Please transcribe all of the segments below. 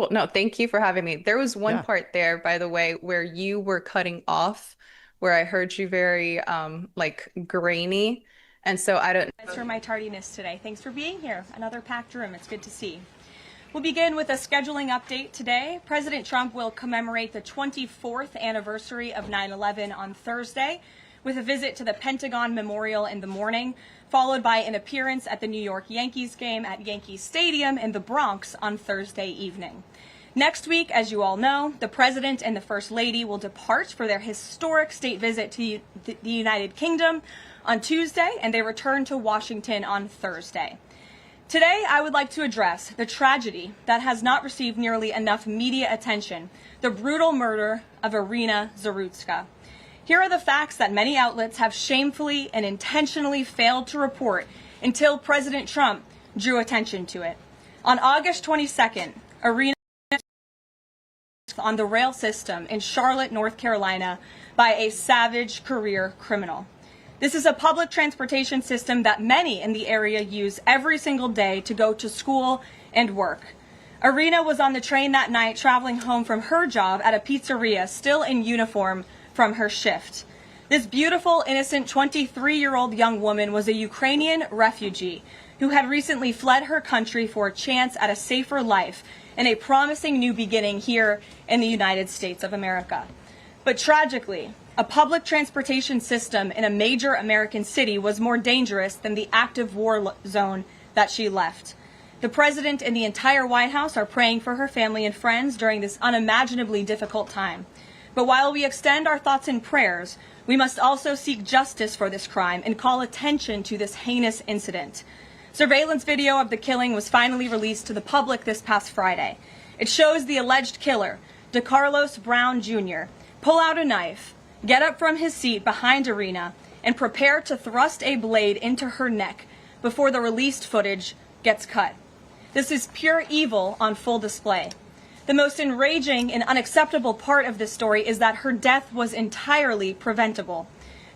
Cool. No, thank you for having me. There was one Yeah. part there, by the way, where you were cutting off, where I heard you very like grainy. And so I don't Thanks for my tardiness today. Thanks for being here. Another packed room. It's good to see. We'll begin with a scheduling update today. President Trump will commemorate the 24th anniversary of 9/11 on Thursday with a visit to the Pentagon Memorial in the morning, followed by an appearance at the New York Yankees game at Yankee Stadium in the Bronx on Thursday evening. Next week, as you all know, the President and the First Lady will depart for their historic state visit to the United Kingdom on Tuesday, and they return to Washington on Thursday. Today, I would like to address the tragedy that has not received nearly enough media attention, the brutal murder of Irina Zarutska. Here are the facts that many outlets have shamefully and intentionally failed to report until President Trump drew attention to it. On August 22nd, Irina on the rail system in Charlotte, North Carolina, by a savage career criminal. This is a public transportation system that many in the area use every single day to go to school and work. Irina was on the train that night traveling home from her job at a pizzeria, still in uniform from her shift. This beautiful, innocent 23-year-old young woman was a Ukrainian refugee who had recently fled her country for a chance at a safer life and a promising new beginning here in the United States of America. But tragically, a public transportation system in a major American city was more dangerous than the active war zone that she left. The President and the entire White House are praying for her family and friends during this unimaginably difficult time. But while we extend our thoughts and prayers, we must also seek justice for this crime and call attention to this heinous incident. Surveillance video of the killing was finally released to the public this past Friday. It shows the alleged killer, DeCarlos Brown Jr., pull out a knife, get up from his seat behind Irina, and prepare to thrust a blade into her neck before the released footage gets cut. This is pure evil on full display. The most enraging and unacceptable part of this story is that her death was entirely preventable.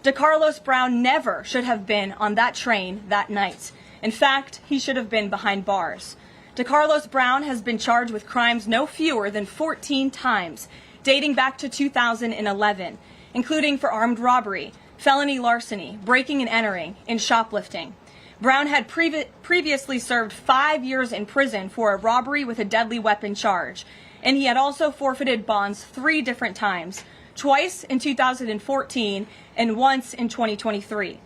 DeCarlos Brown never should have been on that train that night. In fact, he should have been behind bars. DeCarlos Brown has been charged with crimes no fewer than 14 times, dating back to 2011, including for armed robbery, felony larceny, breaking and entering, and shoplifting. Brown had previously served 5 years in prison for a robbery with a deadly weapon charge, and he had also forfeited bonds 3 different times, twice in 2014 and once in 2023.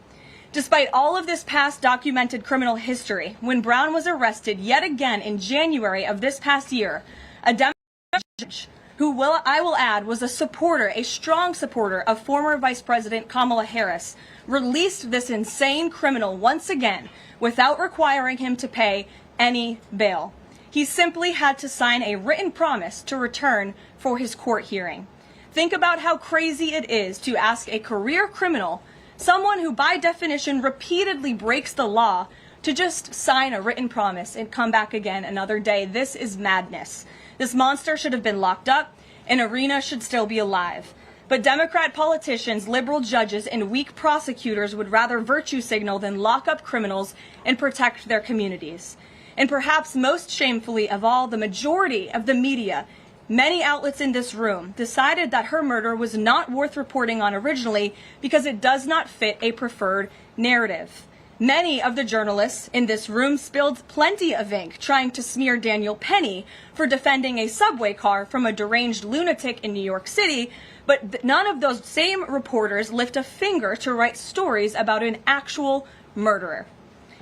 Despite all of this past documented criminal history, when Brown was arrested yet again in January of this past year, a Democratic judge, I will add, was a strong supporter of former Vice President Kamala Harris, released this insane criminal once again without requiring him to pay any bail. He simply had to sign a written promise to return for his court hearing. Think about how crazy it is to ask a career criminal, someone who by definition repeatedly breaks the law, to just sign a written promise and come back again another day. This is madness. This monster should have been locked up, and Irina should still be alive. But Democrat politicians, liberal judges, and weak prosecutors would rather virtue signal than lock up criminals and protect their communities. And perhaps most shamefully of all, the majority of the media, many outlets in this room, decided that her murder was not worth reporting on originally because it does not fit a preferred narrative. Many of the journalists in this room spilled plenty of ink trying to smear Daniel Penny for defending a subway car from a deranged lunatic in New York City, but none of those same reporters lift a finger to write stories about an actual murderer.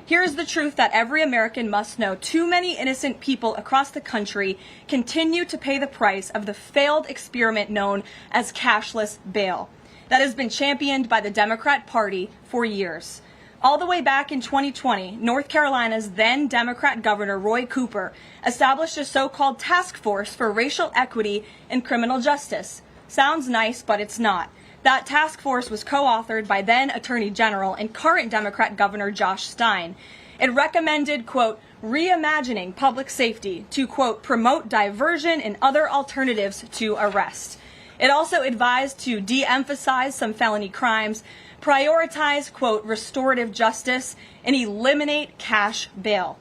Here's the truth that every American must know. Too many innocent people across the country continue to pay the price of the failed experiment known as cashless bail that has been championed by the Democrat Party for years. All the way back in 2020, North Carolina's then Democrat Governor Roy Cooper established a so-called task force for racial equity and criminal justice. Sounds nice, but it's not. That task force was co-authored by then Attorney General and current Democrat Governor Josh Stein. It recommended, quote, reimagining public safety to, quote, promote diversion and other alternatives to arrest. It also advised to de-emphasize some felony crimes, prioritize, quote, restorative justice, and eliminate cash bail.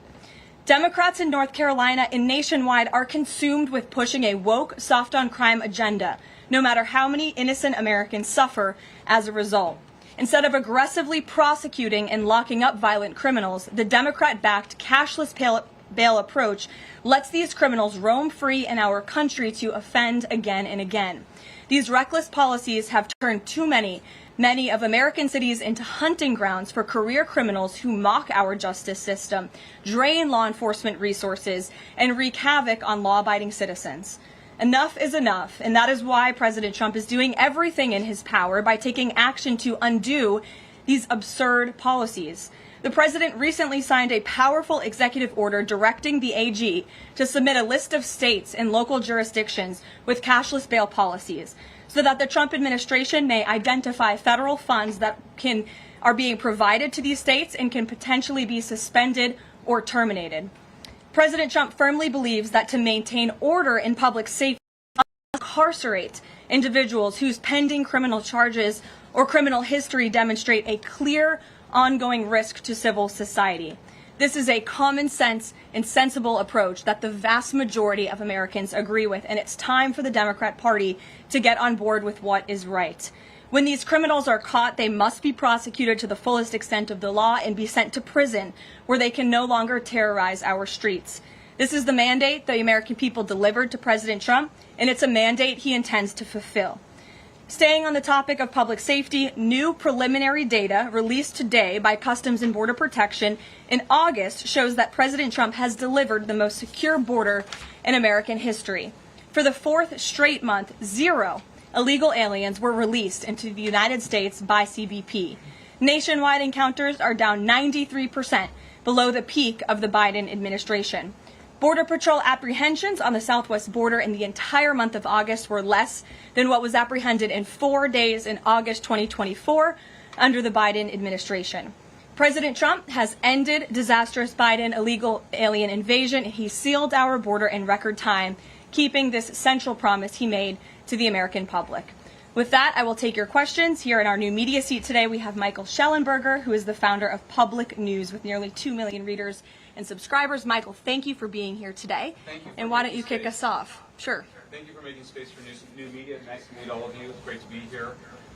Democrats in North Carolina and nationwide are consumed with pushing a woke, soft-on-crime agenda, no matter how many innocent Americans suffer as a result. Instead of aggressively prosecuting and locking up violent criminals, the Democrat-backed cashless bail approach lets these criminals roam free in our country to offend again and again. These reckless policies have turned too many of American cities into hunting grounds for career criminals who mock our justice system, drain law enforcement resources, and wreak havoc on law-abiding citizens. Enough is enough, and that is why President Trump is doing everything in his power by taking action to undo these absurd policies. The president recently signed a powerful executive order directing the AG to submit a list of states and local jurisdictions with cashless bail policies so that the Trump administration may identify federal funds that are being provided to these states and can potentially be suspended or terminated. President Trump firmly believes that to maintain order in public safety, incarcerate individuals whose pending criminal charges or criminal history demonstrate a clear ongoing risk to civil society. This is a common sense and sensible approach that the vast majority of Americans agree with, and it's time for the Democrat Party to get on board with what is right. When these criminals are caught, they must be prosecuted to the fullest extent of the law and be sent to prison, where they can no longer terrorize our streets. This is the mandate the American people delivered to President Trump, and it's a mandate he intends to fulfill. Staying on the topic of public safety, new preliminary data released today by Customs and Border Protection in August shows that President Trump has delivered the most secure border in American history. For the fourth straight month, 0 illegal aliens were released into the United States by CBP. Nationwide encounters are down 93%, below the peak of the Biden administration. Border Patrol apprehensions on the southwest border in the entire month of August were less than what was apprehended in 4 days in August 2024 under the Biden administration. President Trump has ended disastrous Biden illegal alien invasion, and he sealed our border in record time, keeping this central promise he made to the American public. With that, I will take your questions. Here in our new media seat today, we have Michael Schellenberger, who is the founder of Public News with nearly 2 million readers and subscribers. Michael, thank you for being here today. Thank you. And why don't you kick us off? Sure. Thank you for making space for new media. Nice to meet all of you. It's great to be here.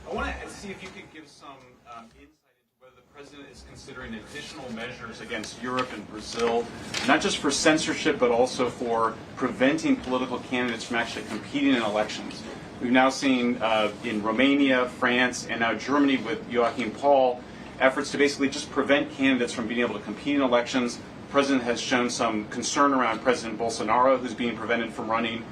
I want to see if you could give some insight into whether the president is considering additional measures against Europe and Brazil, not just for censorship, but also for preventing political candidates from actually competing in elections. We've now seen in Romania, France, and now Germany with Joachim Paul, efforts to basically just prevent candidates from being able to compete in elections. The president has shown some concern around President Bolsonaro, who's being prevented from running.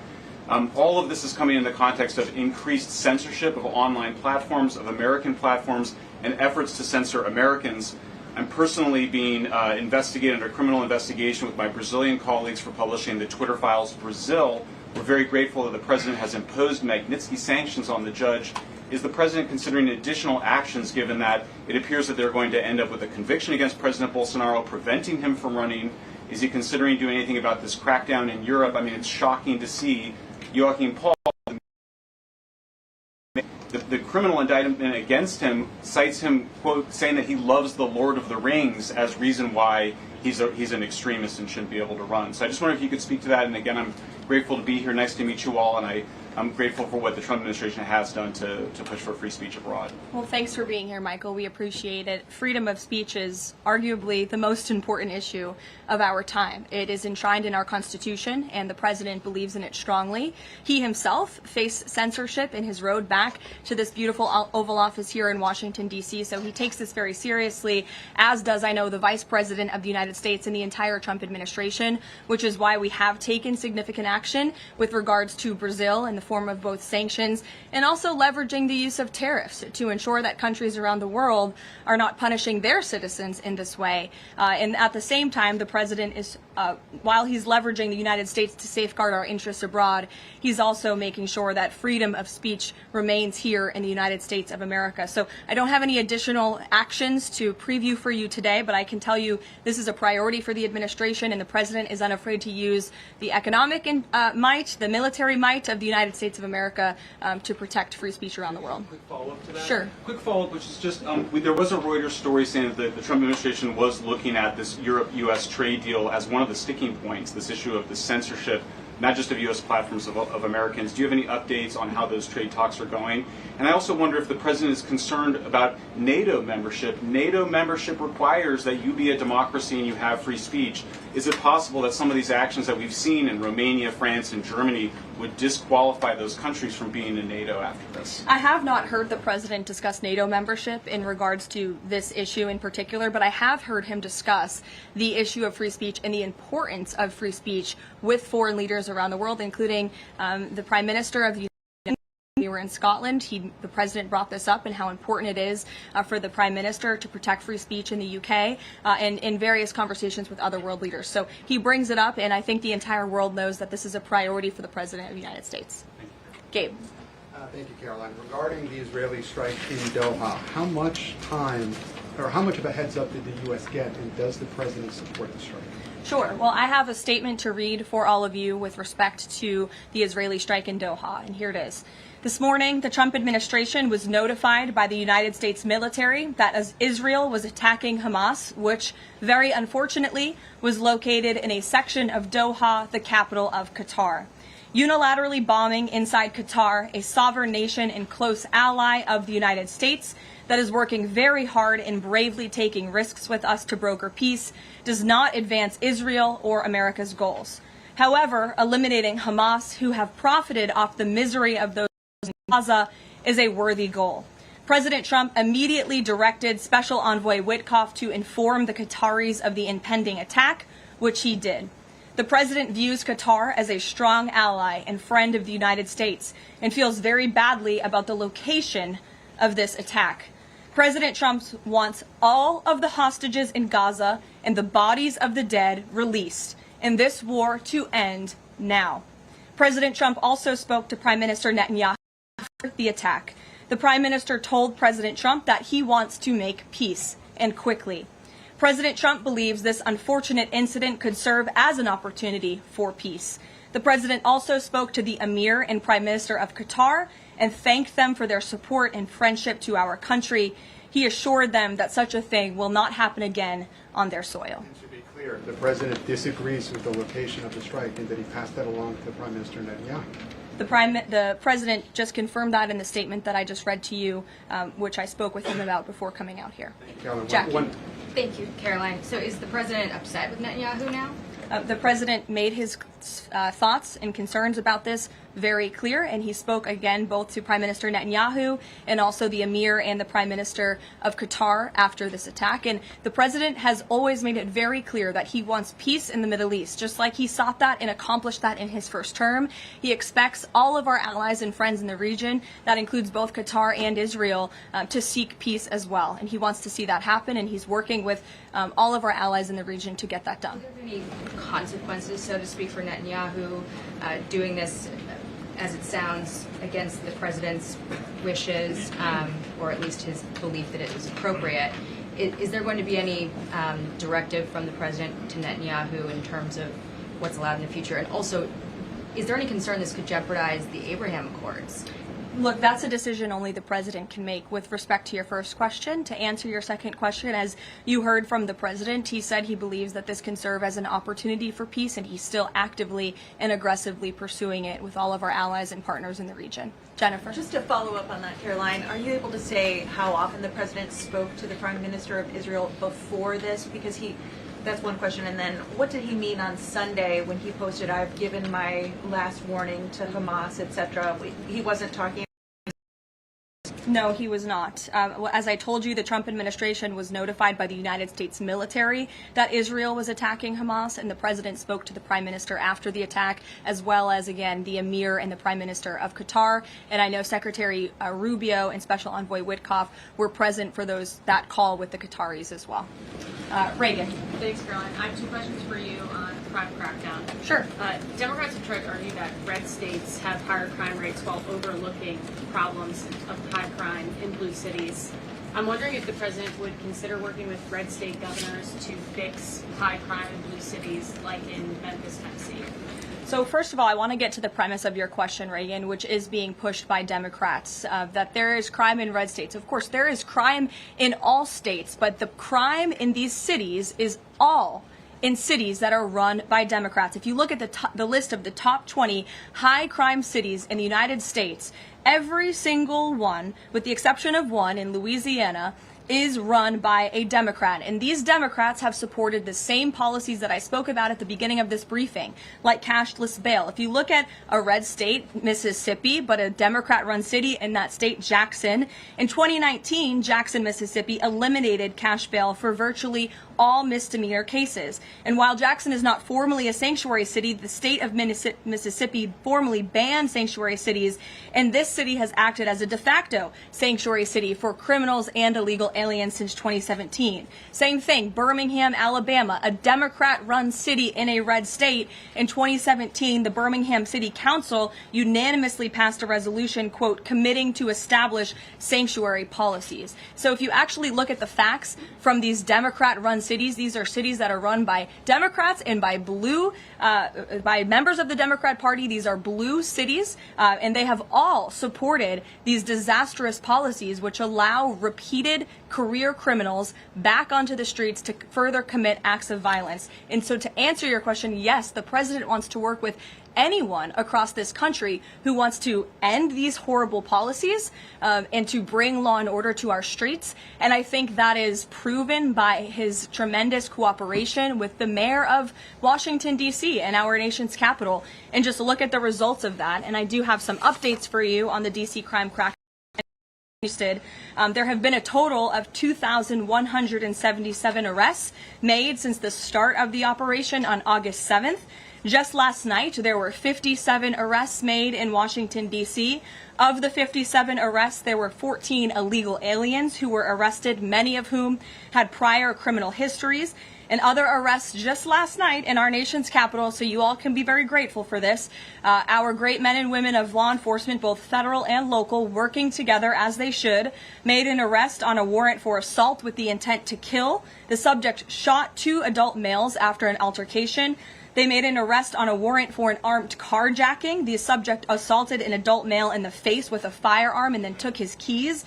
All of this is coming in the context of increased censorship of online platforms, of American platforms, and efforts to censor Americans. I'm personally being investigated under criminal investigation with my Brazilian colleagues for publishing the Twitter Files Brazil. We're very grateful that the president has imposed Magnitsky sanctions on the judge. Is the president considering additional actions, given that it appears that they're going to end up with a conviction against President Bolsonaro, preventing him from running? Is he considering doing anything about this crackdown in Europe? I mean, it's shocking to see Joachim Paul, the criminal indictment against him cites him, quote, saying that he loves the Lord of the Rings as reason why he's an extremist and shouldn't be able to run. So I just wonder if you could speak to that. And again, I'm grateful to be here. Nice to meet you all. And I'm grateful for what the Trump administration has done to push for free speech abroad. Well, thanks for being here, Michael. We appreciate it. Freedom of speech is arguably the most important issue of our time. It is enshrined in our Constitution, and the president believes in it strongly. He himself faced censorship in his road back to this beautiful Oval Office here in Washington, D.C., so he takes this very seriously, as does, I know, the Vice President of the United States and the entire Trump administration, which is why we have taken significant action with regards to Brazil in the form of both sanctions and also leveraging the use of tariffs to ensure that countries around the world are not punishing their citizens in this way. And at the same time, the president is, while he's leveraging the United States to safeguard our interests abroad, he's also making sure that freedom of speech remains here in the United States of America. So I don't have any additional actions to preview for you today, but I can tell you this is a priority for the administration, and the president is unafraid to use the economic might, the military might of the United States of America to protect free speech around the world. Quick follow-up to that? Sure. Quick follow-up, which is just, there was a Reuters story saying that the Trump administration was looking at this Europe-U.S. trade deal as one of the sticking points, this issue of the censorship, not just of U.S. platforms, of Americans. Do you have any updates on how those trade talks are going? And I also wonder if the president is concerned about NATO membership. NATO membership requires that you be a democracy and you have free speech. Is it possible that some of these actions that we've seen in Romania, France, and Germany would disqualify those countries from being in NATO after this? I have not heard the president discuss NATO membership in regards to this issue in particular, but I have heard him discuss the issue of free speech and the importance of free speech with foreign leaders around the world, including the Prime Minister of the United States. We were in Scotland. The president brought this up and how important it is for the Prime Minister to protect free speech in the UK and in various conversations with other world leaders. So he brings it up, and I think the entire world knows that this is a priority for the President of the United States. Gabe. Thank you, Caroline. Regarding the Israeli strike in Doha, how much time or how much of a heads up did the U.S. get, and does the president support the strike? Sure. Well, I have a statement to read for all of you with respect to the Israeli strike in Doha, and here it is. This morning, the Trump administration was notified by the United States military that as Israel was attacking Hamas, which very unfortunately was located in a section of Doha, the capital of Qatar. Unilaterally bombing inside Qatar, a sovereign nation and close ally of the United States that is working very hard and bravely taking risks with us to broker peace, does not advance Israel or America's goals. However, eliminating Hamas, who have profited off the misery of those in Gaza, is a worthy goal. President Trump immediately directed Special Envoy Witkoff to inform the Qataris of the impending attack, which he did. The president views Qatar as a strong ally and friend of the United States and feels very badly about the location of this attack. President Trump wants all of the hostages in Gaza and the bodies of the dead released, and this war to end now. President Trump also spoke to Prime Minister Netanyahu after the attack. The Prime Minister told President Trump that he wants to make peace, and quickly. President Trump believes this unfortunate incident could serve as an opportunity for peace. The president also spoke to the Emir and Prime Minister of Qatar and thanked them for their support and friendship to our country. He assured them that such a thing will not happen again on their soil. And to be clear, the president disagrees with the location of the strike and that he passed that along to Prime Minister Netanyahu. The president just confirmed that in the statement that I just read to you, which I spoke with him about before coming out here. Jackie. Thank you, Caroline. So is the president upset with Netanyahu now? The president made his thoughts and concerns about this very clear, and he spoke again both to Prime Minister Netanyahu and also the Emir and the Prime Minister of Qatar after this attack. And the president has always made it very clear that he wants peace in the Middle East, just like he sought that and accomplished that in his first term. He expects all of our allies and friends in the region, that includes both Qatar and Israel, to seek peace as well. And he wants to see that happen, and he's working with all of our allies in the region to get that done. Are there any consequences, so to speak, for Netanyahu doing this, as it sounds, against the president's wishes, or at least his belief that it was appropriate? Is there going to be any directive from the president to Netanyahu in terms of what's allowed in the future? And also, is there any concern this could jeopardize the Abraham Accords? Look, that's a decision only the president can make. With respect to your first question, to answer your second question, as you heard from the president, he said he believes that this can serve as an opportunity for peace, and he's still actively and aggressively pursuing it with all of our allies and partners in the region. Jennifer. Just to follow up on that, Caroline, are you able to say how often the president spoke to the Prime Minister of Israel before this? Because that's one question. And then what did he mean on Sunday when he posted, "I've given my last warning to Hamas," etc.? He wasn't talking. No, he was not. As I told you, the Trump administration was notified by the United States military that Israel was attacking Hamas, and the president spoke to the prime minister after the attack, as well as, again, the emir and the prime minister of Qatar. And I know Secretary Rubio and Special Envoy Witkoff were present for that call with the Qataris as well. Reagan. Thanks, Caroline. I have two questions for you on the crime crackdown. Sure. Democrats have tried to argue that red states have higher crime rates while overlooking problems of high crime in blue cities. I'm wondering if the president would consider working with red state governors to fix high crime in blue cities, like in Memphis, Tennessee. So first of all, I want to get to the premise of your question, Reagan, which is being pushed by Democrats, that there is crime in red states. Of course, there is crime in all states, but the crime in these cities is all in cities that are run by Democrats. If you look at the list of the top 20 high crime cities in the United States, every single one, with the exception of one in Louisiana, is run by a Democrat. And these Democrats have supported the same policies that I spoke about at the beginning of this briefing, like cashless bail. If you look at a red state, Mississippi, but a Democrat-run city in that state, Jackson, in 2019, Jackson, Mississippi, eliminated cash bail for virtually all misdemeanor cases. And while Jackson is not formally a sanctuary city, the state of Mississippi formally banned sanctuary cities, and this city has acted as a de facto sanctuary city for criminals and illegal aliens since 2017. Same thing, Birmingham, Alabama, a Democrat-run city in a red state. In 2017, the Birmingham City Council unanimously passed a resolution, quote, committing to establish sanctuary policies. So if you actually look at the facts from these Democrat-run cities, these are cities that are run by Democrats and by by members of the Democrat Party. These are blue cities, and they have all supported these disastrous policies which allow repeated career criminals back onto the streets to further commit acts of violence. And so to answer your question, yes, the president wants to work with anyone across this country who wants to end these horrible policies and to bring law and order to our streets. And I think that is proven by his tremendous cooperation with the mayor of Washington, D.C. and our nation's capital. And just look at the results of that. And I do have some updates for you on the D.C. crime crackdown. There have been a total of 2,177 arrests made since the start of the operation on August 7th. Just last night, there were 57 arrests made in Washington, D.C. Of the 57 arrests, there were 14 illegal aliens who were arrested, many of whom had prior criminal histories. And other arrests just last night in our nation's capital, so you all can be very grateful for this. Our great men and women of law enforcement, both federal and local, working together as they should, made an arrest on a warrant for assault with the intent to kill. The subject shot 2 adult males after an altercation. They made an arrest on a warrant for an armed carjacking. The subject assaulted an adult male in the face with a firearm and then took his keys.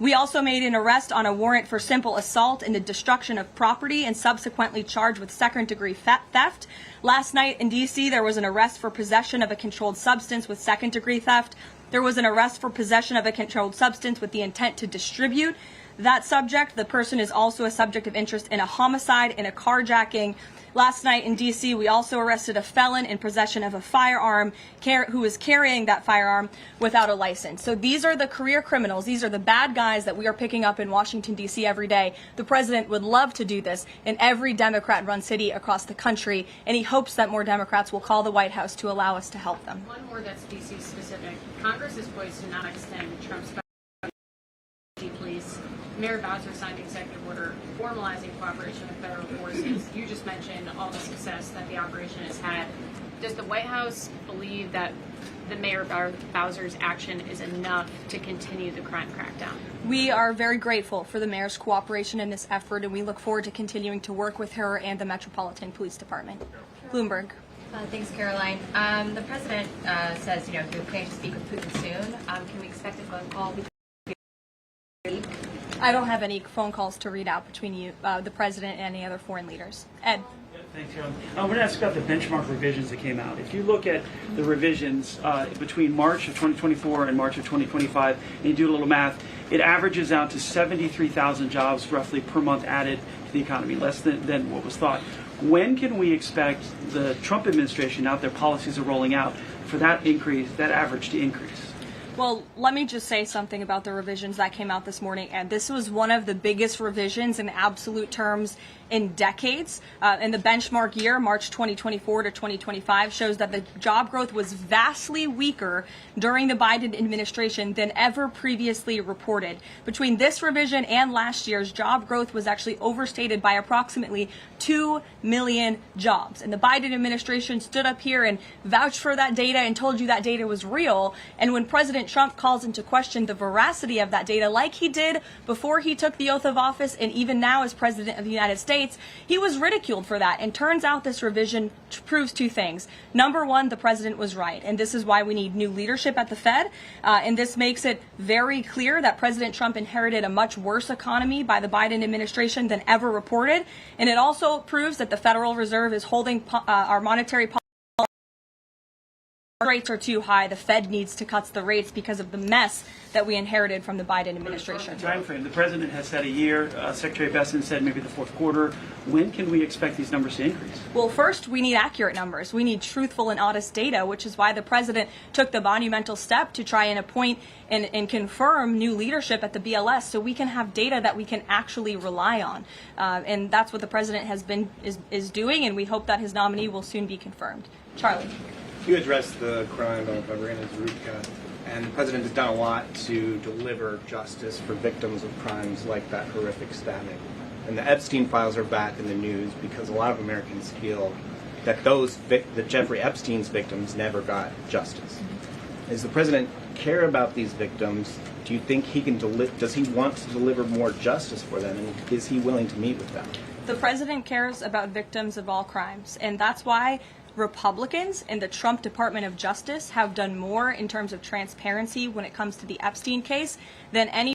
We also made an arrest on a warrant for simple assault and the destruction of property and subsequently charged with second-degree theft. Last night in D.C., there was an arrest for possession of a controlled substance with second-degree theft. There was an arrest for possession of a controlled substance with the intent to distribute that subject. The person is also a subject of interest in a homicide and a carjacking. Last night in D.C., we also arrested a felon in possession of a firearm who was carrying that firearm without a license. So these are the career criminals. These are the bad guys that we are picking up in Washington, D.C. every day. The president would love to do this in every Democrat-run city across the country, and he hopes that more Democrats will call the White House to allow us to help them. One more that's D.C. specific. Congress is poised to not extend Trump's police. Mayor Bowser signed an executive order formalizing cooperation with federal forces. You just mentioned all the success that the operation has had. Does the White House believe that the Mayor Bowser's action is enough to continue the crime crackdown? We are very grateful for the mayor's cooperation in this effort, and we look forward to continuing to work with her and the Metropolitan Police Department. Bloomberg. Thanks, Caroline. The president says, you're planning to speak with Putin soon. Can we expect a phone call? I don't have any phone calls to read out between you, the president, and any other foreign leaders. Ed. Thanks, Carolyn. I want to ask about the benchmark revisions that came out. If you look at the revisions between March of 2024 and March of 2025, and you do a little math, it averages out to 73,000 jobs roughly per month added to the economy, less than what was thought. When can we expect the Trump administration, now their policies are rolling out, for that increase, that average to increase? Well, let me just say something about the revisions that came out this morning. And this was one of the biggest revisions in absolute terms in decades. In the benchmark year, March 2024 to 2025, shows that the job growth was vastly weaker during the Biden administration than ever previously reported. Between this revision and last year's, job growth was actually overstated by approximately 2 million jobs. And the Biden administration stood up here and vouched for that data and told you that data was real. And when President Trump calls into question the veracity of that data, like he did before he took the oath of office and even now as president of the United States, States, he was ridiculed for that. And turns out this revision proves two things. Number one, the president was right. And this is why we need new leadership at the Fed. And this makes it very clear that President Trump inherited a much worse economy by the Biden administration than ever reported. And it also proves that the Federal Reserve is holding our monetary policy. Rates are too high. The Fed needs to cut the rates because of the mess that we inherited from the Biden administration. Time frame. The president has said a year. Secretary Bessent said maybe the fourth quarter. When can we expect these numbers to increase? Well, first, we need accurate numbers. We need truthful and honest data, which is why the president took the monumental step to try and appoint and confirm new leadership at the BLS so we can have data that we can actually rely on. And that's what the president is doing, and we hope that his nominee will soon be confirmed. Charlie. You addressed the crime of Irina Zrudka, and the president has done a lot to deliver justice for victims of crimes like that horrific stabbing. And the Epstein files are back in the news because a lot of Americans feel that that Jeffrey Epstein's victims never got justice. Does the president care about these victims? Do you think he can does he want to deliver more justice for them, and is he willing to meet with them? The president cares about victims of all crimes, and that's why Republicans in the Trump Department of Justice have done more in terms of transparency when it comes to the Epstein case than any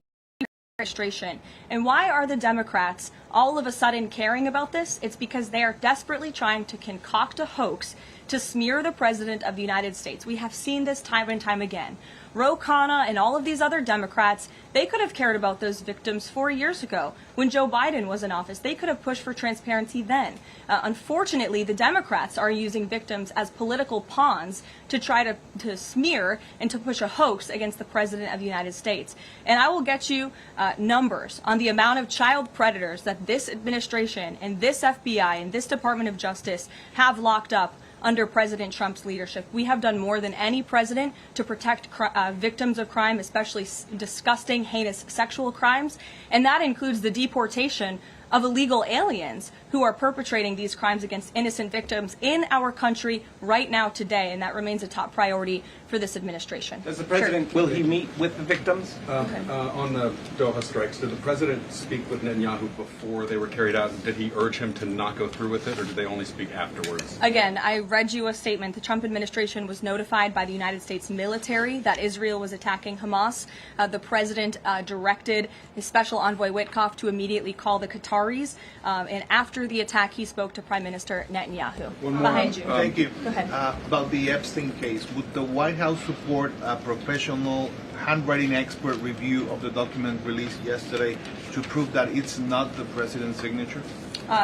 administration. And why are the Democrats all of a sudden caring about this? It's because they are desperately trying to concoct a hoax to smear the President of the United States. We have seen this time and time again. Ro Khanna and all of these other Democrats, they could have cared about those victims 4 years ago when Joe Biden was in office. They could have pushed for transparency then. Unfortunately, the Democrats are using victims as political pawns to try to smear and to push a hoax against the President of the United States. And I will get you numbers on the amount of child predators that this administration and this FBI and this Department of Justice have locked up under President Trump's leadership. We have done more than any president to protect victims of crime, especially disgusting, heinous sexual crimes, and that includes the deportation of illegal aliens who are perpetrating these crimes against innocent victims in our country right now today, and that remains a top priority for this administration. Does the president, will he meet with the victims? On the Doha strikes, did the president speak with Netanyahu before they were carried out? Did he urge him to not go through with it, or did they only speak afterwards? Again, I read you a statement. The Trump administration was notified by the United States military that Israel was attacking Hamas. The president directed his special envoy Witkoff to immediately call the Qataris, and after the attack, he spoke to Prime Minister Netanyahu. One more. Behind you. Thank you. Go ahead. About the Epstein case, would the White House support a professional handwriting expert review of the document released yesterday to prove that it's not the president's signature?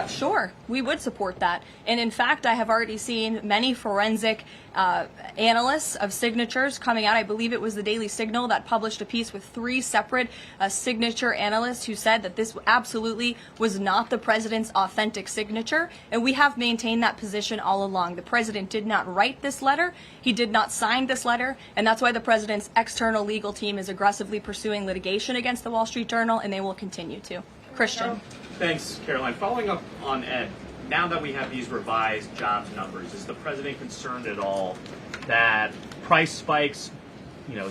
Sure, we would support that. And in fact, I have already seen many forensic analysts of signatures coming out. I believe it was the Daily Signal that published a piece with 3 separate signature analysts who said that this absolutely was not the president's authentic signature. And we have maintained that position all along. The president did not write this letter. He did not sign this letter. And that's why the president's external legal team is aggressively pursuing litigation against the Wall Street Journal, and they will continue to. Christian. Thanks, Caroline. Following up on Ed, now that we have these revised jobs numbers, is the president concerned at all that price spikes,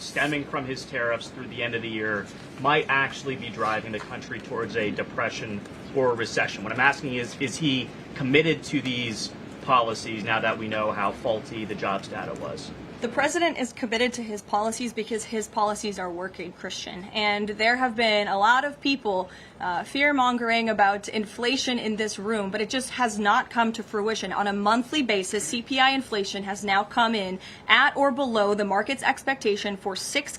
stemming from his tariffs through the end of the year might actually be driving the country towards a depression or a recession? What I'm asking is he committed to these policies now that we know how faulty the jobs data was? The president is committed to his policies because his policies are working, Christian. And there have been a lot of people fear-mongering about inflation in this room, but it just has not come to fruition. On a monthly basis, CPI inflation has now come in at or below the market's expectation for 6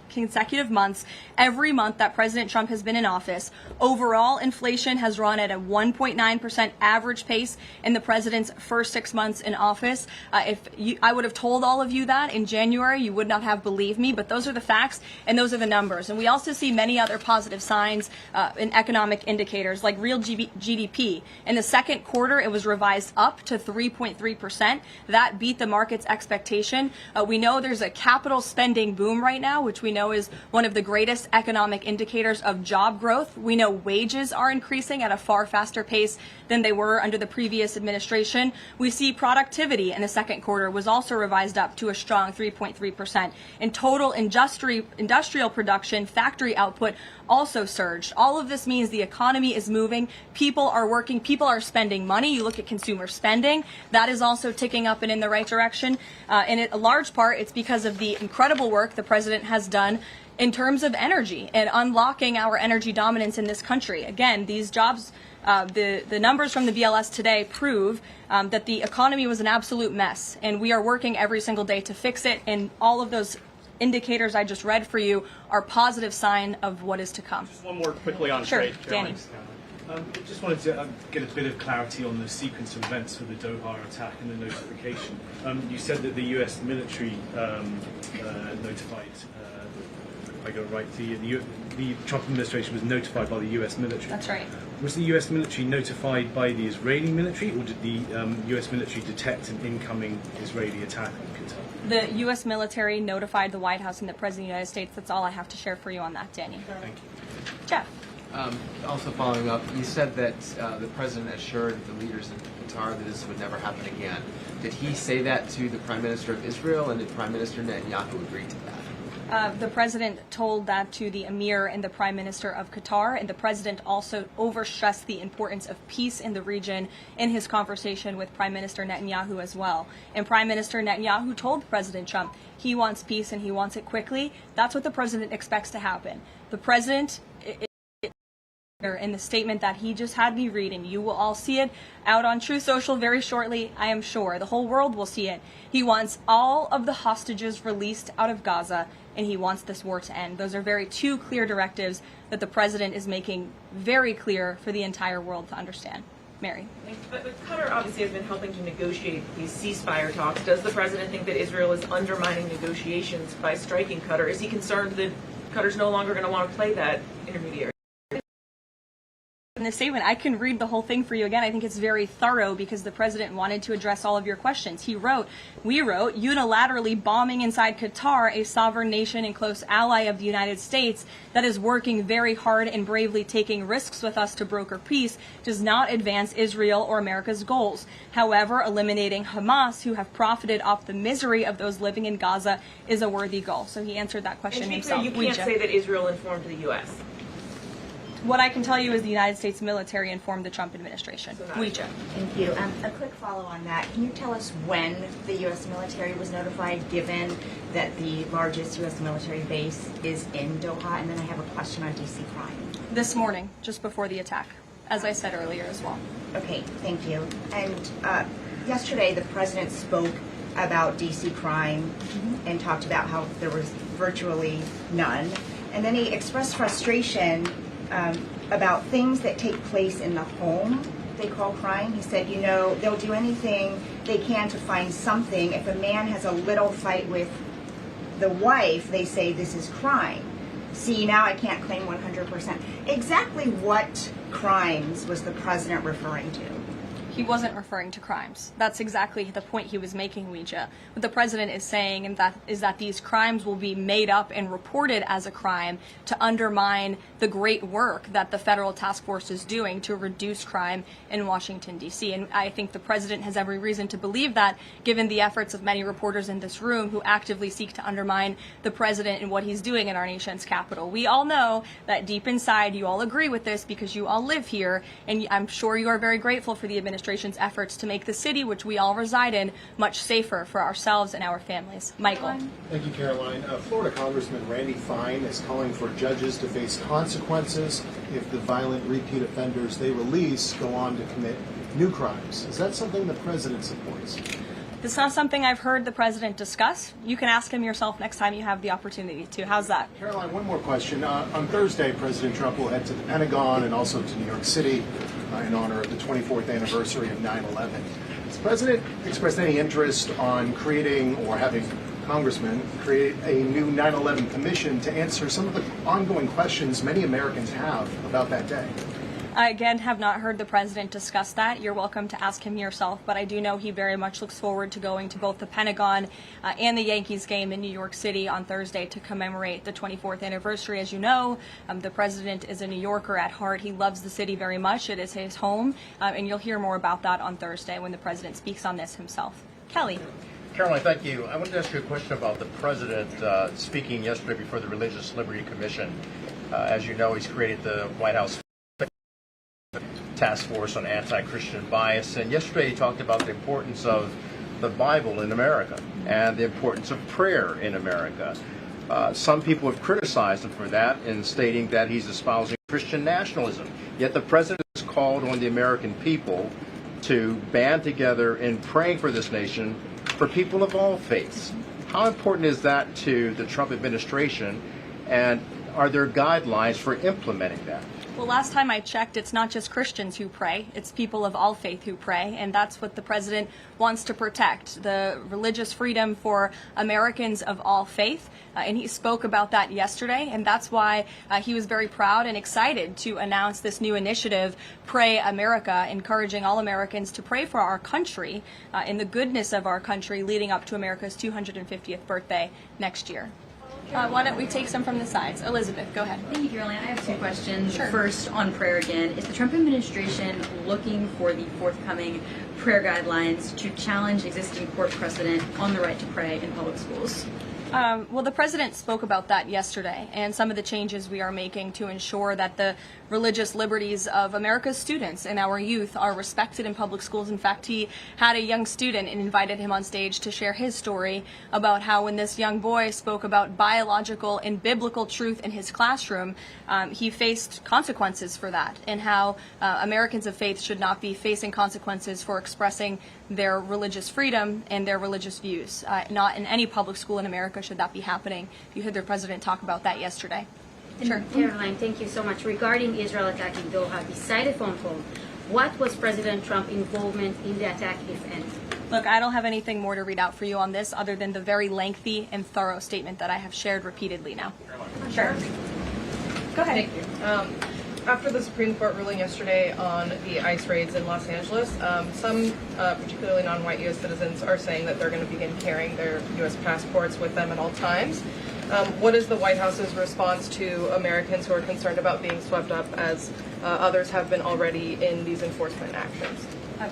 consecutive months, every month that President Trump has been in office. Overall, inflation has run at a 1.9% average pace in the president's first 6 months in office. I would have told all of you that in January, you would not have believed me, but those are the facts and those are the numbers. And we also see many other positive signs in economic indicators like real GDP. In the second quarter, it was revised up to 3.3%. That beat the market's expectation. We know there's a capital spending boom right now, which we know is one of the greatest economic indicators of job growth. We know wages are increasing at a far faster pace than they were under the previous administration. We see productivity in the second quarter was also revised up to a strong 3.3%. In total industrial production, factory output also surged, All of this means the economy is moving, people are working, people are spending money. You look at consumer spending, that is also ticking up and in the right direction. And a large part, it's because of the incredible work the president has done in terms of energy and unlocking our energy dominance in this country. Again, these jobs, the numbers from the BLS today prove that the economy was an absolute mess, and we are working every single day to fix it, and all of those indicators I just read for you are positive sign of what is to come. Just one more quickly on Sure, trade. Danny. Just wanted to get a bit of clarity on the sequence of events for the Doha attack and the notification. You said that the U.S. military notified, if I got it right, the Trump administration was notified by the U.S. military. That's right. Was the U.S. military notified by the Israeli military, or did the U.S. military detect an incoming Israeli attack on Qatar? The U.S. military notified the White House and the President of the United States. That's all I have to share for you on that, Danny. Thank you. Jeff. Also following up, you said that the president assured the leaders in Qatar that this would never happen again. Did he say that to the Prime Minister of Israel, and did Prime Minister Netanyahu agree to that? The president told that to the emir and the prime minister of Qatar, and the president also overstressed the importance of peace in the region in his conversation with Prime Minister Netanyahu as well. And Prime Minister Netanyahu told President Trump he wants peace and he wants it quickly. That's what the president expects to happen. The president, in the statement that he just had me read, and you will all see it out on True Social very shortly, I am sure. The whole world will see it. He wants all of the hostages released out of Gaza, and he wants this war to end. Those are two clear directives that the president is making very clear for the entire world to understand. Mary. But Qatar obviously has been helping to negotiate these ceasefire talks. Does the president think that Israel is undermining negotiations by striking Qatar? Is he concerned that Qatar's no longer going to want to play that intermediary? In the statement, I can read the whole thing for you again. I think it's very thorough because the president wanted to address all of your questions. We wrote, unilaterally bombing inside Qatar, a sovereign nation and close ally of the United States that is working very hard and bravely taking risks with us to broker peace, does not advance Israel or America's goals. However, eliminating Hamas, who have profited off the misery of those living in Gaza, is a worthy goal. So he answered that question himself. You can't say that Israel informed the U.S. What I can tell you is the United States military informed the Trump administration. Thank you. A quick follow on that. Can you tell us when the U.S. military was notified, given that the largest U.S. military base is in Doha? And then I have a question on D.C. crime. This morning, just before the attack, as I said earlier as well. Okay, thank you. And yesterday, the president spoke about D.C. crime and talked about how there was virtually none. And then he expressed frustration about things that take place in the home they call crime. He said, they'll do anything they can to find something. If a man has a little fight with the wife, they say this is crime. See, now I can't claim 100%. Exactly what crimes was the president referring to? He wasn't referring to crimes. That's exactly the point he was making, Ouija. What the president is saying is that these crimes will be made up and reported as a crime to undermine the great work that the federal task force is doing to reduce crime in Washington, D.C. And I think the president has every reason to believe that, given the efforts of many reporters in this room who actively seek to undermine the president and what he's doing in our nation's capital. We all know that deep inside you all agree with this because you all live here, and I'm sure you are very grateful for the administration's efforts to make the city, which we all reside in, much safer for ourselves and our families. Michael. Thank you, Caroline. Florida Congressman Randy Fine is calling for judges to face consequences if the violent repeat offenders they release go on to commit new crimes. Is that something the president supports? It's not something I've heard the president discuss. You can ask him yourself next time you have the opportunity to. How's that? Caroline, one more question. On Thursday, President Trump will head to the Pentagon and also to New York City in honor of the 24th anniversary of 9/11. Has the president expressed any interest on creating or having congressmen create a new 9/11 commission to answer some of the ongoing questions many Americans have about that day? I, again, have not heard the president discuss that. You're welcome to ask him yourself, but I do know he very much looks forward to going to both the Pentagon and the Yankees game in New York City on Thursday to commemorate the 24th anniversary. As you know, the president is a New Yorker at heart. He loves the city very much. It is his home, and you'll hear more about that on Thursday when the president speaks on this himself. Kelly. Caroline, thank you. I wanted to ask you a question about the president speaking yesterday before the Religious Liberty Commission. As you know, he's created the White House Task Force on Anti-Christian Bias, and yesterday he talked about the importance of the Bible in America and the importance of prayer in America. Some people have criticized him for that in stating that he's espousing Christian nationalism. Yet the president has called on the American people to band together in praying for this nation for people of all faiths. How important is that to the Trump administration, and are there guidelines for implementing that? Well, last time I checked, it's not just Christians who pray, it's people of all faith who pray, and that's what the president wants to protect, the religious freedom for Americans of all faith. And he spoke about that yesterday, and that's why he was very proud and excited to announce this new initiative, Pray America, encouraging all Americans to pray for our country and the goodness of our country leading up to America's 250th birthday next year. Why don't we take some from the sides? Elizabeth, go ahead. Thank you, Caroline. I have two questions. Sure. First, on prayer again. Is the Trump administration looking for the forthcoming prayer guidelines to challenge existing court precedent on the right to pray in public schools? Well, the president spoke about that yesterday, and some of the changes we are making to ensure that the religious liberties of America's students and our youth are respected in public schools. In fact, he had a young student and invited him on stage to share his story about how when this young boy spoke about biological and biblical truth in his classroom, he faced consequences for that, and how Americans of faith should not be facing consequences for expressing their religious freedom and their religious views. Not in any public school in America should that be happening. You heard the president talk about that yesterday. Sure. Caroline, thank you so much. Regarding Israel attacking Doha, beside a phone call, what was President Trump's involvement in the attack, if any? Look, I don't have anything more to read out for you on this other than the very lengthy and thorough statement that I have shared repeatedly now. Sure. Go ahead. Thank you. After the Supreme Court ruling yesterday on the ICE raids in Los Angeles, some particularly non-white U.S. citizens are saying that they're going to begin carrying their U.S. passports with them at all times. What is the White House's response to Americans who are concerned about being swept up, as others have been already, in these enforcement actions?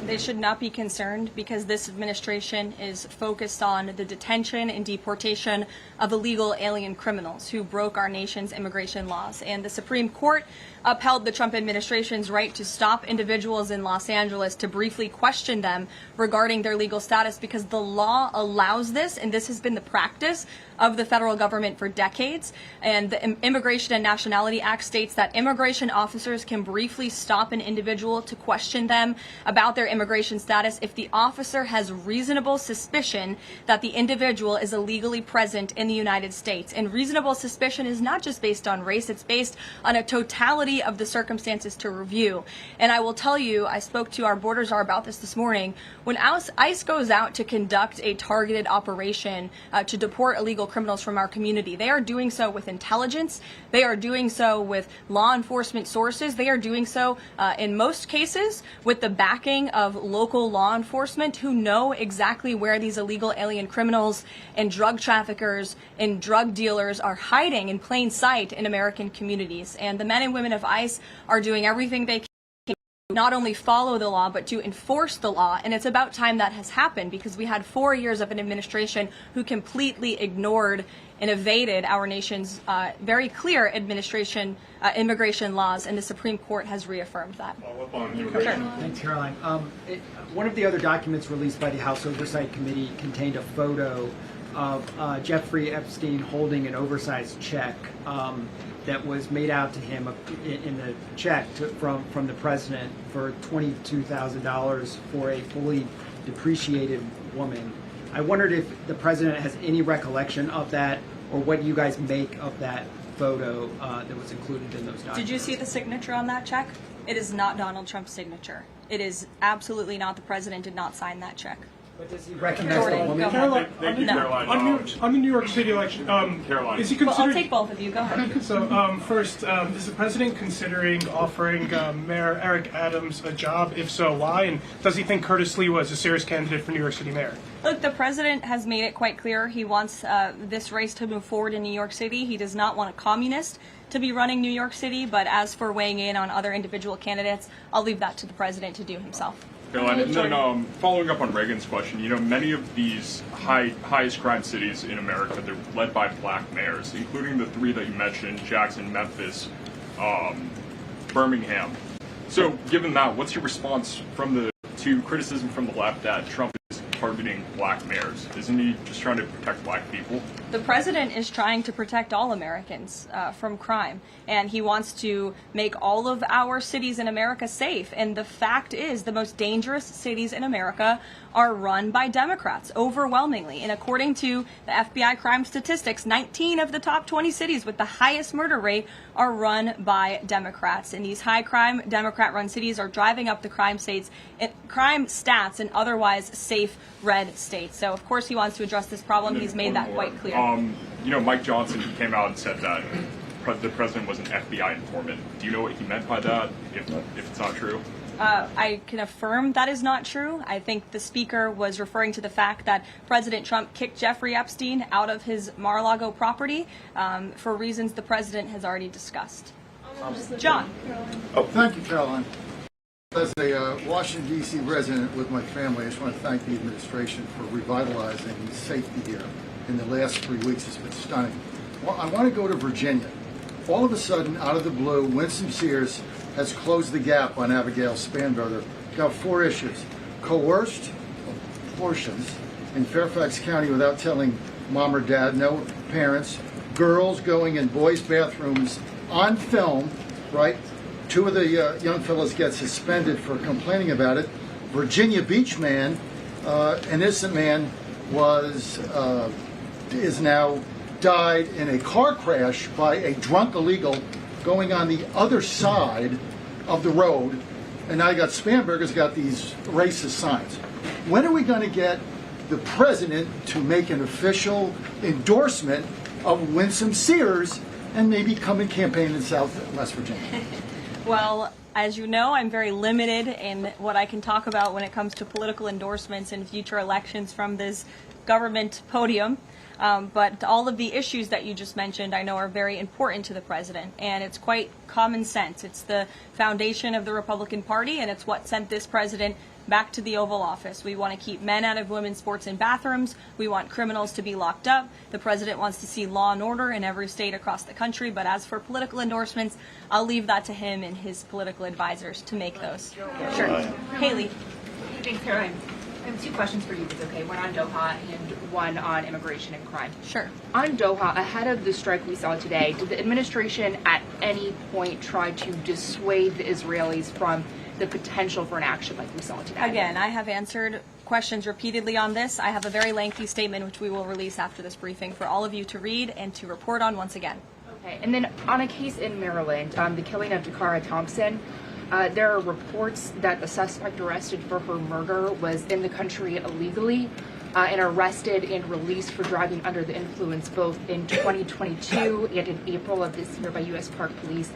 They should not be concerned, because this administration is focused on the detention and deportation of illegal alien criminals who broke our nation's immigration laws. And the Supreme Court upheld the Trump administration's right to stop individuals in Los Angeles to briefly question them regarding their legal status, because the law allows this, and this has been the practice of the federal government for decades. And the Immigration and Nationality Act states that immigration officers can briefly stop an individual to question them about their immigration status if the officer has reasonable suspicion that the individual is illegally present in the United States. And reasonable suspicion is not just based on race, it's based on a totality of the circumstances to review. And I will tell you, I spoke to our border czar about this morning, when ICE goes out to conduct a targeted operation to deport illegal criminals from our community, they are doing so with intelligence, they are doing so with law enforcement sources, they are doing so in most cases with the backing of local law enforcement who know exactly where these illegal alien criminals and drug traffickers and drug dealers are hiding in plain sight in American communities. And the men and women of ICE are doing everything they can not only follow the law, but to enforce the law. And it's about time that has happened, because we had 4 years of an administration who completely ignored and evaded our nation's very clear immigration laws, and the Supreme Court has reaffirmed that. Thanks, Caroline. One of the other documents released by the House Oversight Committee contained a photo of Jeffrey Epstein holding an oversized check that was made out to him in the check from the president for $22,000 for a fully depreciated woman. I wondered if the president has any recollection of that, or what you guys make of that photo that was included in those documents. Did you see the signature on that check? It is not Donald Trump's signature. It is absolutely not. The president did not sign that check. But does he recognize the woman? Caroline, on the New York City election, Caroline. Is he considering? Well, I'll take both of you. Go ahead. So first, is the president considering offering Mayor Eric Adams a job? If so, why? And does he think Curtis Lee was a serious candidate for New York City mayor? Look, the president has made it quite clear he wants this race to move forward in New York City. He does not want a communist to be running New York City. But as for weighing in on other individual candidates, I'll leave that to the president to do himself. Caroline, and then following up on Reagan's question, many of these highest crime cities in America, they're led by black mayors, including the three that you mentioned, Jackson, Memphis, Birmingham. So given that, what's your response to criticism from the left that Trump is targeting black mayors? Isn't he just trying to protect black people? The president is trying to protect all Americans from crime, and he wants to make all of our cities in America safe. And the fact is, the most dangerous cities in America are run by Democrats, overwhelmingly. And according to the FBI crime statistics, 19 of the top 20 cities with the highest murder rate are run by Democrats. And these high-crime, Democrat-run cities are driving up the crime stats in otherwise safe red states. So, of course, he wants to address this problem. He's made that quite clear. Mike Johnson, he came out and said that the president was an FBI informant. Do you know what he meant by that, if it's not true? I can affirm that is not true. I think the speaker was referring to the fact that President Trump kicked Jeffrey Epstein out of his Mar-a-Lago property for reasons the president has already discussed. John. Oh, thank you, Caroline. As a Washington, D.C. resident with my family, I just want to thank the administration for revitalizing safety here. In the last 3 weeks, it's been stunning. Well, I want to go to Virginia. All of a sudden, out of the blue, Winsome Sears has closed the gap on Abigail Spanberger. Got 4 issues. Coerced abortions in Fairfax County without telling mom or dad, no parents, girls going in boys' bathrooms on film, right? 2 of the young fellows get suspended for complaining about it. Virginia Beach man, an innocent man, is now died in a car crash by a drunk illegal going on the other side of the road, and now you got Spanberger's got these racist signs. When are we going to get the president to make an official endorsement of Winsome Sears and maybe come and campaign in West Virginia? Well, as you know, I'm very limited in what I can talk about when it comes to political endorsements in future elections from this government podium. But all of the issues that you just mentioned, I know, are very important to the president, and it's quite common sense. It's the foundation of the Republican Party, and it's what sent this president back to the Oval Office. We want to keep men out of women's sports and bathrooms. We want criminals to be locked up. The president wants to see law and order in every state across the country. But as for political endorsements, I'll leave that to him and his political advisors to make those. Sure. Haley. Good evening, Caroline. I have 2 questions for you, if it's okay. One on Doha and one on immigration and crime. Sure. On Doha, ahead of the strike we saw today, did the administration at any point try to dissuade the Israelis from the potential for an action like we saw today? Again, I have answered questions repeatedly on this. I have a very lengthy statement which we will release after this briefing for all of you to read and to report on once again. Okay. And then on a case in Maryland, the killing of Dakara Thompson, there are reports that the suspect arrested for her murder was in the country illegally and arrested and released for driving under the influence both in 2022 and in April of this year by U.S. Park Police.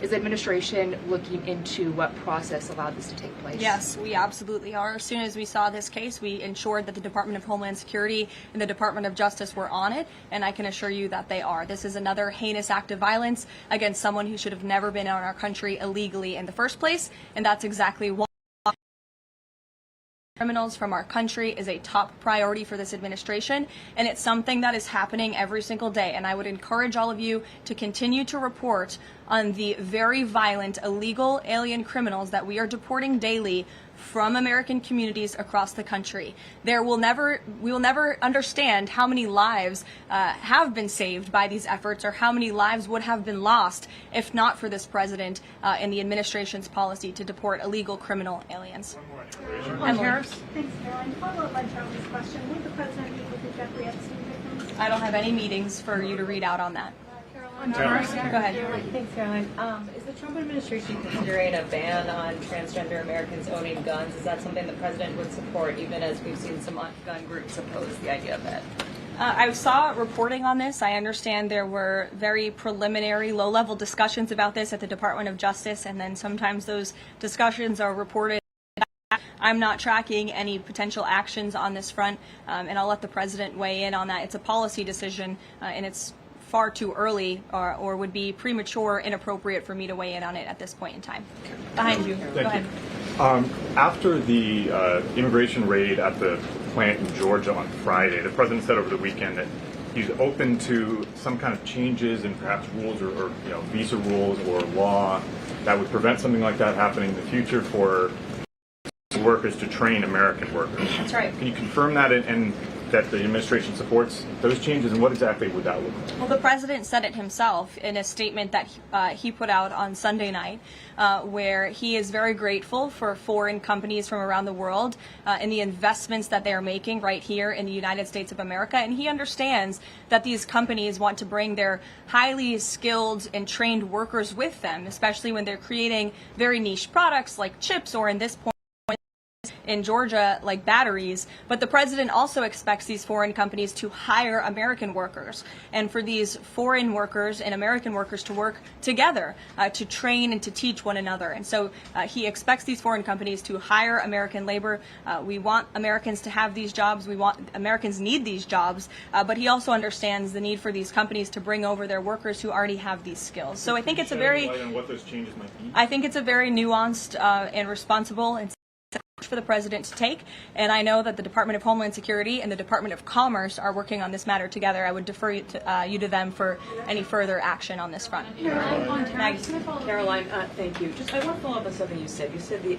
Is the administration looking into what process allowed this to take place? Yes, we absolutely are. As soon as we saw this case, we ensured that the Department of Homeland Security and the Department of Justice were on it, and I can assure you that they are. This is another heinous act of violence against someone who should have never been in our country illegally in the first place, and that's exactly why criminals from our country is a top priority for this administration, and it's something that is happening every single day. And I would encourage all of you to continue to report on the very violent illegal alien criminals that we are deporting daily from American communities across the country. We will never understand how many lives have been saved by these efforts, or how many lives would have been lost if not for this president and the administration's policy to deport illegal criminal aliens. Harris. Thanks, Caroline. Follow up on Charlie's question. Would the president meet with the Jeffrey Epstein victims? I don't have any meetings for you to read out on that. Caroline. Go ahead. Thanks, Caroline. Is the Trump administration considering a ban on transgender Americans owning guns? Is that something the president would support, even as we've seen some gun groups oppose the idea of that? I saw reporting on this. I understand there were very preliminary, low-level discussions about this at the Department of Justice, and then sometimes those discussions are reported. I'm not tracking any potential actions on this front, and I'll let the president weigh in on that. It's a policy decision, and it's far too early or would be premature, inappropriate for me to weigh in on it at this point in time. Behind you. Go ahead. After the immigration raid at the plant in Georgia on Friday, the president said over the weekend that he's open to some kind of changes in perhaps rules or visa rules or law that would prevent something like that happening in the future for workers to train American workers. That's right. Can you confirm that and that the administration supports those changes, and what exactly would that look like? Well, the president said it himself in a statement that he put out on Sunday night, where he is very grateful for foreign companies from around the world and the investments that they are making right here in the United States of America. And he understands that these companies want to bring their highly skilled and trained workers with them, especially when they're creating very niche products like chips, or in this point, in Georgia, like batteries. But the president also expects these foreign companies to hire American workers, and for these foreign workers and American workers to work together to train and to teach one another. And so he expects these foreign companies to hire American labor. We want Americans to have these jobs. Americans need these jobs, but he also understands the need for these companies to bring over their workers who already have these skills. So I think it's a very, what those changes might be? I think it's a very nuanced and responsible and for the president to take, and I know that the Department of Homeland Security and the Department of Commerce are working on this matter together. I would defer you to them for any further action on this front. Caroline, thank you. I want to follow up on something you said. You said the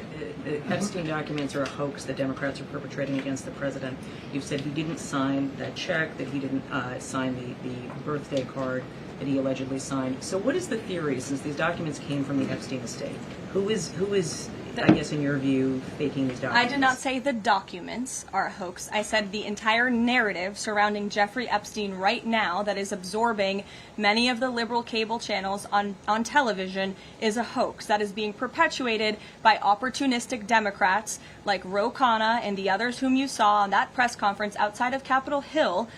Epstein documents are a hoax that Democrats are perpetrating against the president. You said he didn't sign that check, that he didn't sign the birthday card that he allegedly signed. So what is the theory, since these documents came from the Epstein estate? Who is I guess in your view, faking these documents? I did not say the documents are a hoax. I said the entire narrative surrounding Jeffrey Epstein right now that is absorbing many of the liberal cable channels on television is a hoax that is being perpetuated by opportunistic Democrats like Ro Khanna and the others whom you saw on that press conference outside of Capitol Hill,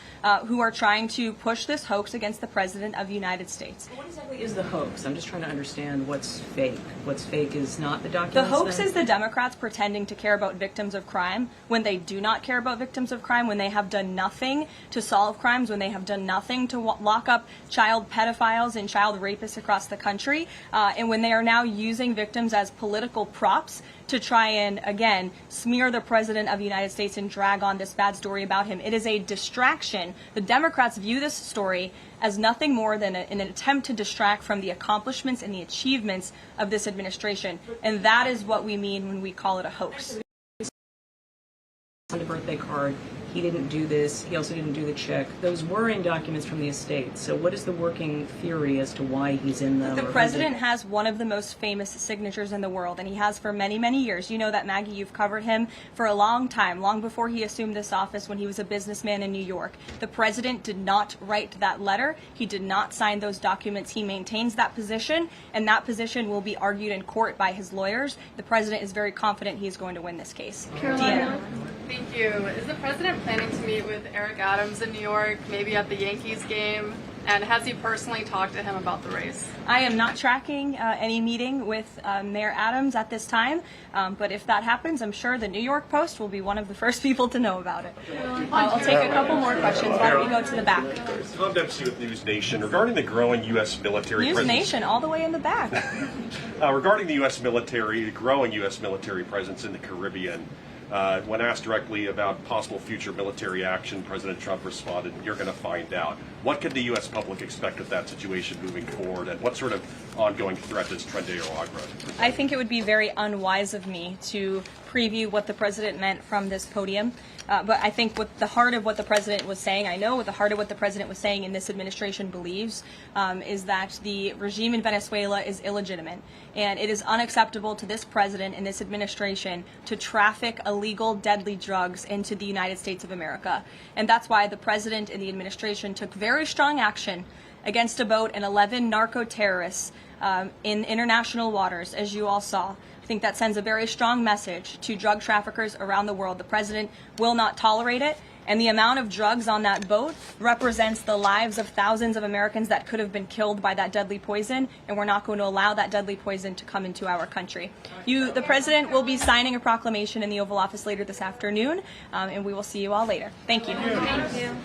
who are trying to push this hoax against the President of the United States. What exactly is the hoax? I'm just trying to understand what's fake. What's fake is not the documents. The hoax is the Democrats pretending to care about victims of crime when they do not care about victims of crime, when they have done nothing to solve crimes, when they have done nothing to lock up child pedophiles and child rapists across the country, and when they are now using victims as political props to try and, again, smear the President of the United States and drag on this bad story about him. It is a distraction. The Democrats view this story as nothing more than an attempt to distract from the accomplishments and the achievements of this administration. And that is what we mean when we call it a hoax. On the birthday card, he didn't do this. He also didn't do the check. Those were in documents from the estate. So what is the working theory as to why he's in them? The president has one of the most famous signatures in the world, and he has for many, many years. You know that, Maggie, you've covered him for a long time, long before he assumed this office when he was a businessman in New York. The president did not write that letter. He did not sign those documents. He maintains that position, and that position will be argued in court by his lawyers. The president is very confident he's going to win this case. Caroline, thank you. Is the president planning to meet with Eric Adams in New York, maybe at the Yankees game? And has he personally talked to him about the race? I am not tracking any meeting with Mayor Adams at this time, but if that happens, I'm sure the New York Post will be one of the first people to know about it. I'll take a couple more questions. Why don't we go to the back? Tom Dempsey with News Nation. Regarding the growing U.S. military News presence... Nation, all the way in the back. Regarding the U.S. military, the growing U.S. military presence in the Caribbean, when asked directly about possible future military action, President Trump responded, "You're going to find out." What can the U.S. public expect of that situation moving forward, and what sort of ongoing threat does Trendeo Agra? I think it would be very unwise of me to preview what the president meant from this podium. But I think what the heart of what the president was saying, I know what the heart of what the president was saying and this administration believes, is that the regime in Venezuela is illegitimate. And it is unacceptable to this president and this administration to traffic illegal, deadly drugs into the United States of America. And that's why the president and the administration took very strong action against a boat and 11 narco-terrorists in international waters, as you all saw. I think that sends a very strong message to drug traffickers around the world. The president will not tolerate it, and the amount of drugs on that boat represents the lives of thousands of Americans that could have been killed by that deadly poison, and we're not going to allow that deadly poison to come into our country. The president will be signing a proclamation in the Oval Office later this afternoon, and we will see you all later. Thank you. Thank you.